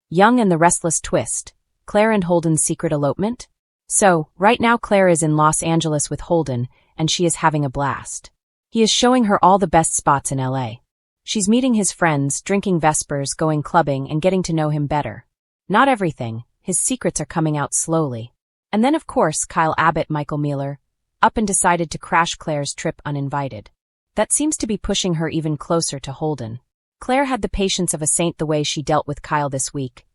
Young and the Restless twist. Claire and Holden's secret elopement? So, right now Claire is in Los Angeles with Holden, and she is having a blast. He is showing her all the best spots in LA. She's meeting his friends, drinking Vespers, going clubbing, and getting to know him better. Not everything, his secrets are coming out slowly. And then of course Kyle Abbott, Michael Mueller, up and decided to crash Claire's trip uninvited. That seems to be pushing her even closer to Holden. Claire had the patience of a saint the way she dealt with Kyle this week.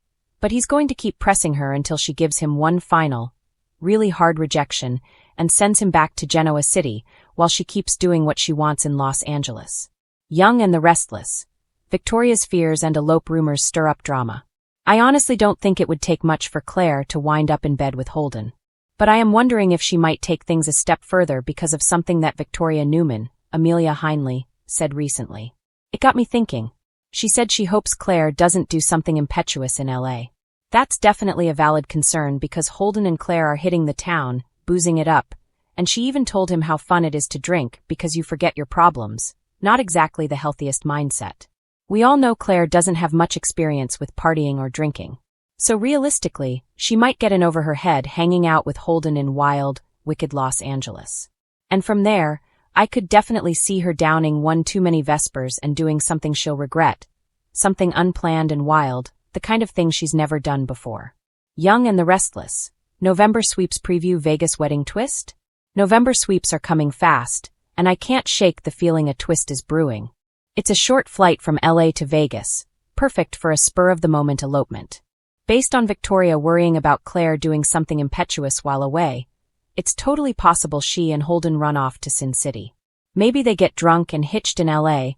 But he's going to keep pressing her until she gives him one final, really hard rejection and sends him back to Genoa City while she keeps doing what she wants in Los Angeles. Young and the Restless. Victoria's fears and elope rumors stir up drama. I honestly don't think it would take much for Claire to wind up in bed with Holden. But I am wondering if she might take things a step further because of something that Victoria Newman, Amelia Heinley, said recently. It got me thinking. She said she hopes Claire doesn't do something impetuous in LA. That's definitely a valid concern because Holden and Claire are hitting the town, boozing it up, and she even told him how fun it is to drink because you forget your problems. Not exactly the healthiest mindset. We all know Claire doesn't have much experience with partying or drinking. So realistically, she might get in over her head hanging out with Holden in wild, wicked Los Angeles. And from there, I could definitely see her downing one too many Vespers and doing something she'll regret. Something unplanned and wild, the kind of thing she's never done before. Young and the Restless. November sweeps preview Vegas wedding twist? November sweeps are coming fast, and I can't shake the feeling a twist is brewing. It's a short flight from LA to Vegas, perfect for a spur-of-the-moment elopement. Based on Victoria worrying about Claire doing something impetuous while away, it's totally possible she and Holden run off to Sin City. Maybe they get drunk and hitched in LA,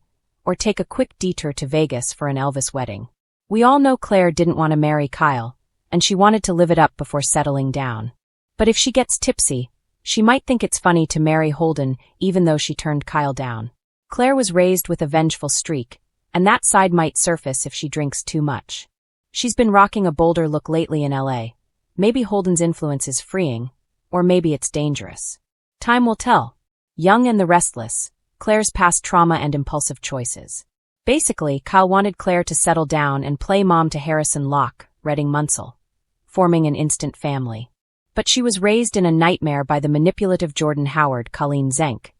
or take a quick detour to Vegas for an Elvis wedding. We all know Claire didn't want to marry Kyle, and she wanted to live it up before settling down. But if she gets tipsy, she might think it's funny to marry Holden even though she turned Kyle down. Claire was raised with a vengeful streak, and that side might surface if she drinks too much. She's been rocking a bolder look lately in LA. Maybe Holden's influence is freeing, or maybe it's dangerous. Time will tell. Young and the Restless. Claire's past trauma and impulsive choices. Basically, Kyle wanted Claire to settle down and play mom to Harrison Locke, Redding Munsell, forming an instant family. But she was raised in a nightmare by the manipulative Jordan Howard, Colleen Zenk,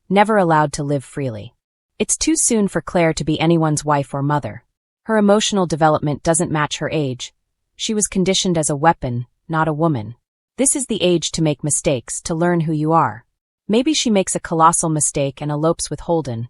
never allowed to live freely. It's too soon for Claire to be anyone's wife or mother. Her emotional development doesn't match her age. She was conditioned as a weapon, not a woman. This is the age to make mistakes, to learn who you are. Maybe she makes a colossal mistake and elopes with Holden.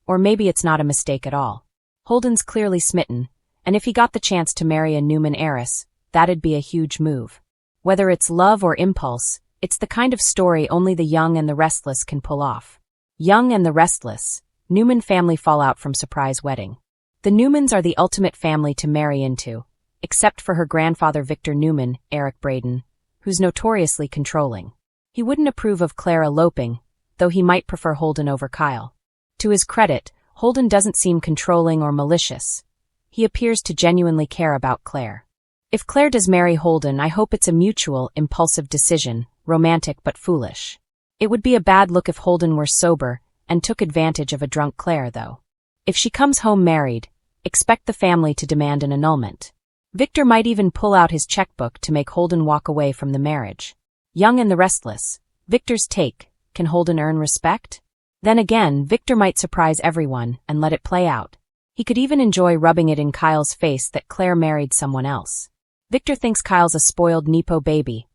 Or maybe it's not a mistake at all. Holden's clearly smitten, and if he got the chance to marry a Newman heiress, that'd be a huge move. Whether it's love or impulse, it's the kind of story only the young and the restless can pull off. Young and the Restless. Newman family fallout from surprise wedding. The Newmans are the ultimate family to marry into, except for her grandfather Victor Newman, Eric Braden, who's notoriously controlling. He wouldn't approve of Claire eloping, though he might prefer Holden over Kyle. To his credit, Holden doesn't seem controlling or malicious. He appears to genuinely care about Claire. If Claire does marry Holden, I hope it's a mutual, impulsive decision, romantic but foolish. It would be a bad look if Holden were sober and took advantage of a drunk Claire, though. If she comes home married, expect the family to demand an annulment. Victor might even pull out his checkbook to make Holden walk away from the marriage. Young and the Restless. Victor's take. Can Holden earn respect? Then again, Victor might surprise everyone and let it play out. He could even enjoy rubbing it in Kyle's face that Claire married someone else. Victor thinks Kyle's a spoiled Nepo baby,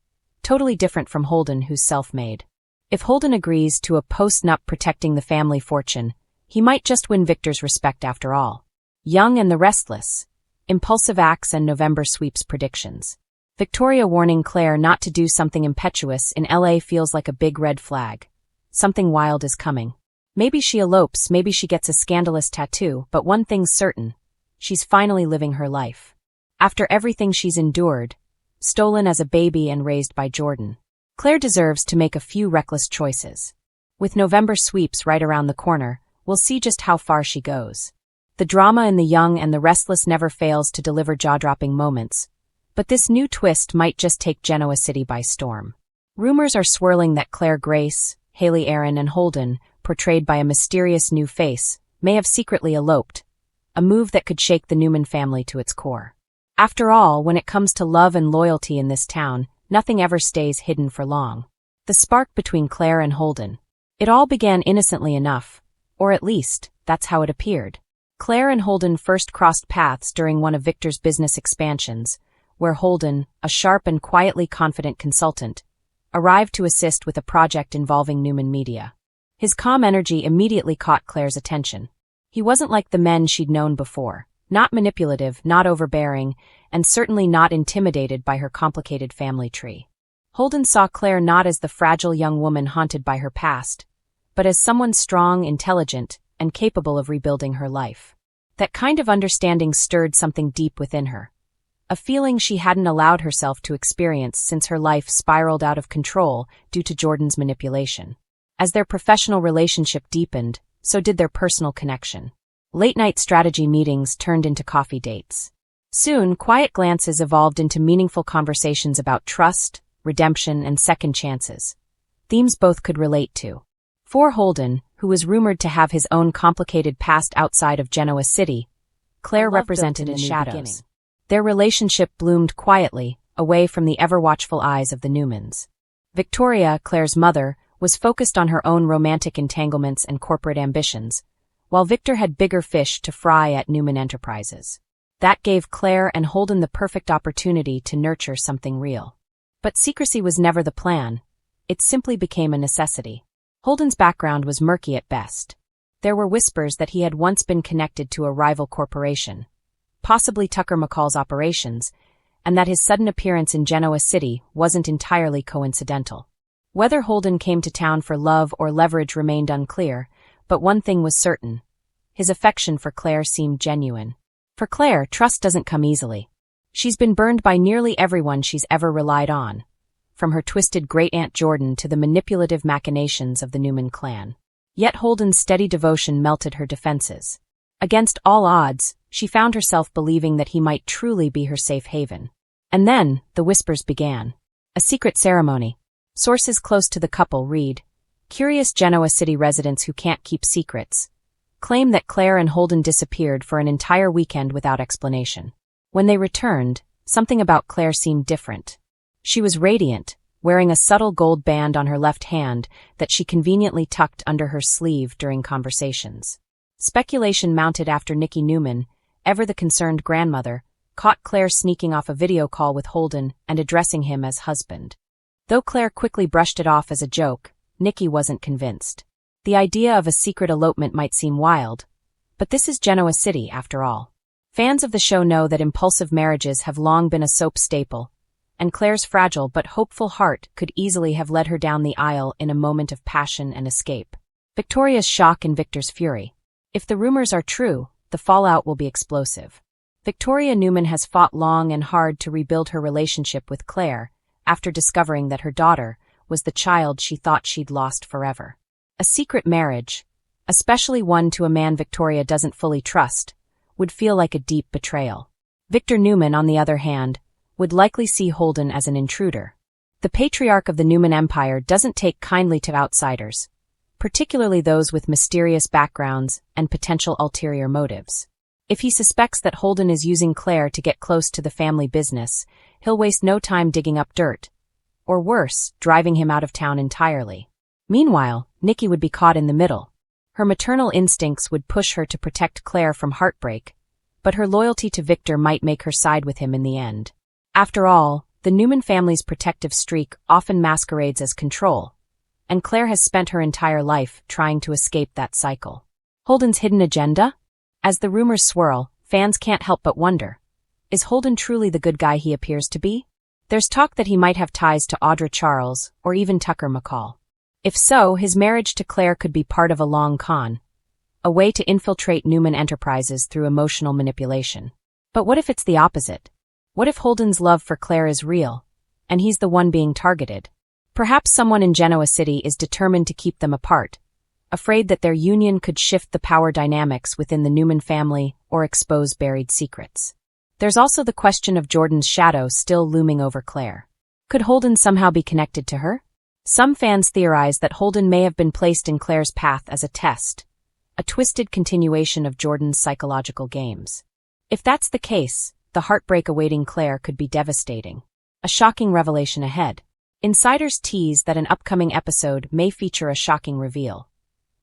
totally different from Holden, who's self-made. If Holden agrees to a post-nup protecting the family fortune, he might just win Victor's respect after all. Young and the Restless. Impulsive acts and November sweeps predictions. Victoria warning Claire not to do something impetuous in LA feels like a big red flag. Something wild is coming. Maybe she elopes, maybe she gets a scandalous tattoo, but one thing's certain. She's finally living her life. After everything she's endured, stolen as a baby and raised by Jordan, Claire deserves to make a few reckless choices. With November sweeps right around the corner, we'll see just how far she goes. The drama in The Young and the Restless never fails to deliver jaw-dropping moments, but this new twist might just take Genoa City by storm. Rumors are swirling that Claire Grace, Haley Aaron and Holden, portrayed by a mysterious new face, may have secretly eloped, a move that could shake the Newman family to its core. After all, when it comes to love and loyalty in this town, nothing ever stays hidden for long. The spark between Claire and Holden. It all began innocently enough, or at least, that's how it appeared. Claire and Holden first crossed paths during one of Victor's business expansions, where Holden, a sharp and quietly confident consultant, arrived to assist with a project involving Newman Media. His calm energy immediately caught Claire's attention. He wasn't like the men she'd known before, not manipulative, not overbearing, and certainly not intimidated by her complicated family tree. Holden saw Claire not as the fragile young woman haunted by her past, but as someone strong, intelligent, and capable of rebuilding her life. That kind of understanding stirred something deep within her, a feeling she hadn't allowed herself to experience since her life spiraled out of control due to Jordan's manipulation. As their professional relationship deepened, so did their personal connection. Late-night strategy meetings turned into coffee dates. Soon, quiet glances evolved into meaningful conversations about trust, redemption, and second chances. Themes both could relate to. For Holden, who was rumored to have his own complicated past outside of Genoa City, Claire represented his shadows. Their relationship bloomed quietly, away from the ever-watchful eyes of the Newmans. Victoria, Claire's mother, was focused on her own romantic entanglements and corporate ambitions, while Victor had bigger fish to fry at Newman Enterprises. That gave Claire and Holden the perfect opportunity to nurture something real. But secrecy was never the plan. It simply became a necessity. Holden's background was murky at best. There were whispers that he had once been connected to a rival corporation, possibly Tucker McCall's operations, and that his sudden appearance in Genoa City wasn't entirely coincidental. Whether Holden came to town for love or leverage remained unclear, but one thing was certain. His affection for Claire seemed genuine. For Claire, trust doesn't come easily. She's been burned by nearly everyone she's ever relied on, from her twisted great-aunt Jordan to the manipulative machinations of the Newman clan. Yet Holden's steady devotion melted her defenses. Against all odds, she found herself believing that he might truly be her safe haven. And then, the whispers began. A secret ceremony. Sources close to the couple read, "Curious Genoa City residents who can't keep secrets claim that Claire and Holden disappeared for an entire weekend without explanation. When they returned, something about Claire seemed different. She was radiant, wearing a subtle gold band on her left hand that she conveniently tucked under her sleeve during conversations. Speculation mounted after Nikki Newman, ever the concerned grandmother, caught Claire sneaking off a video call with Holden and addressing him as husband. Though Claire quickly brushed it off as a joke, Nikki wasn't convinced. The idea of a secret elopement might seem wild, but this is Genoa City after all. Fans of the show know that impulsive marriages have long been a soap staple, and Claire's fragile but hopeful heart could easily have led her down the aisle in a moment of passion and escape. Victoria's shock and Victor's fury. If the rumors are true, the fallout will be explosive. Victoria Newman has fought long and hard to rebuild her relationship with Claire after discovering that her daughter was the child she thought she'd lost forever. A secret marriage, especially one to a man Victoria doesn't fully trust, would feel like a deep betrayal. Victor Newman, on the other hand, would likely see Holden as an intruder. The patriarch of the Newman Empire doesn't take kindly to outsiders, particularly those with mysterious backgrounds and potential ulterior motives. If he suspects that Holden is using Claire to get close to the family business, he'll waste no time digging up dirt, or worse, driving him out of town entirely. Meanwhile, Nikki would be caught in the middle. Her maternal instincts would push her to protect Claire from heartbreak, but her loyalty to Victor might make her side with him in the end. After all, the Newman family's protective streak often masquerades as control, and Claire has spent her entire life trying to escape that cycle. Holden's hidden agenda? As the rumors swirl, fans can't help but wonder, is Holden truly the good guy he appears to be? There's talk that he might have ties to Audra Charles or even Tucker McCall. If so, his marriage to Claire could be part of a long con, a way to infiltrate Newman Enterprises through emotional manipulation. But what if it's the opposite? What if Holden's love for Claire is real, and he's the one being targeted? Perhaps someone in Genoa City is determined to keep them apart, afraid that their union could shift the power dynamics within the Newman family or expose buried secrets. There's also the question of Jordan's shadow still looming over Claire. Could Holden somehow be connected to her? Some fans theorize that Holden may have been placed in Claire's path as a test, a twisted continuation of Jordan's psychological games. If that's the case, the heartbreak awaiting Claire could be devastating. A shocking revelation ahead. Insiders tease that an upcoming episode may feature a shocking reveal.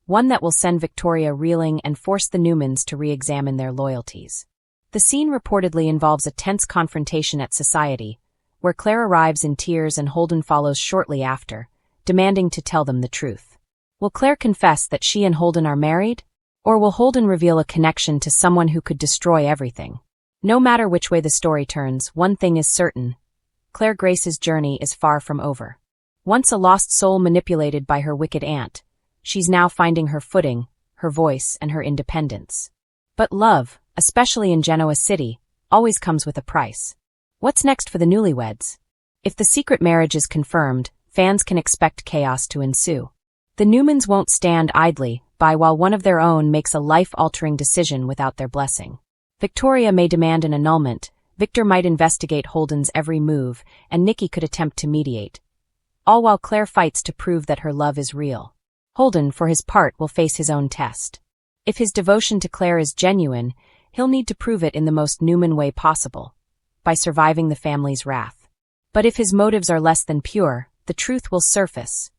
One that will send Victoria reeling and force the Newmans to re-examine their loyalties. The scene reportedly involves a tense confrontation at Society, where Claire arrives in tears and Holden follows shortly after, demanding to tell them the truth. Will Claire confess that she and Holden are married? Or will Holden reveal a connection to someone who could destroy everything? No matter which way the story turns, one thing is certain. Claire Grace's journey is far from over. Once a lost soul manipulated by her wicked aunt, she's now finding her footing, her voice, and her independence. But love, especially in Genoa City, always comes with a price. What's next for the newlyweds? If the secret marriage is confirmed, fans can expect chaos to ensue. The Newmans won't stand idly by while one of their own makes a life-altering decision without their blessing. Victoria may demand an annulment, Victor might investigate Holden's every move, and Nikki could attempt to mediate. All while Claire fights to prove that her love is real. Holden, for his part, will face his own test. If his devotion to Claire is genuine, he'll need to prove it in the most Newman way possible, by surviving the family's wrath. But if his motives are less than pure, the truth will surface,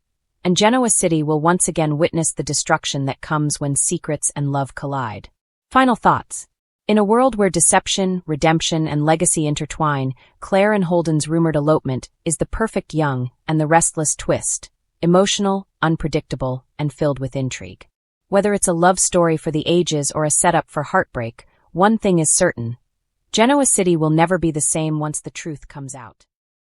and Genoa City will once again witness the destruction that comes when secrets and love collide. Final thoughts. In a world where deception, redemption, and legacy intertwine, Claire and Holden's rumored elopement is the perfect young and the restless twist, emotional, unpredictable, and filled with intrigue. Whether it's a love story for the ages or a setup for heartbreak, one thing is certain. Genoa City will never be the same once the truth comes out.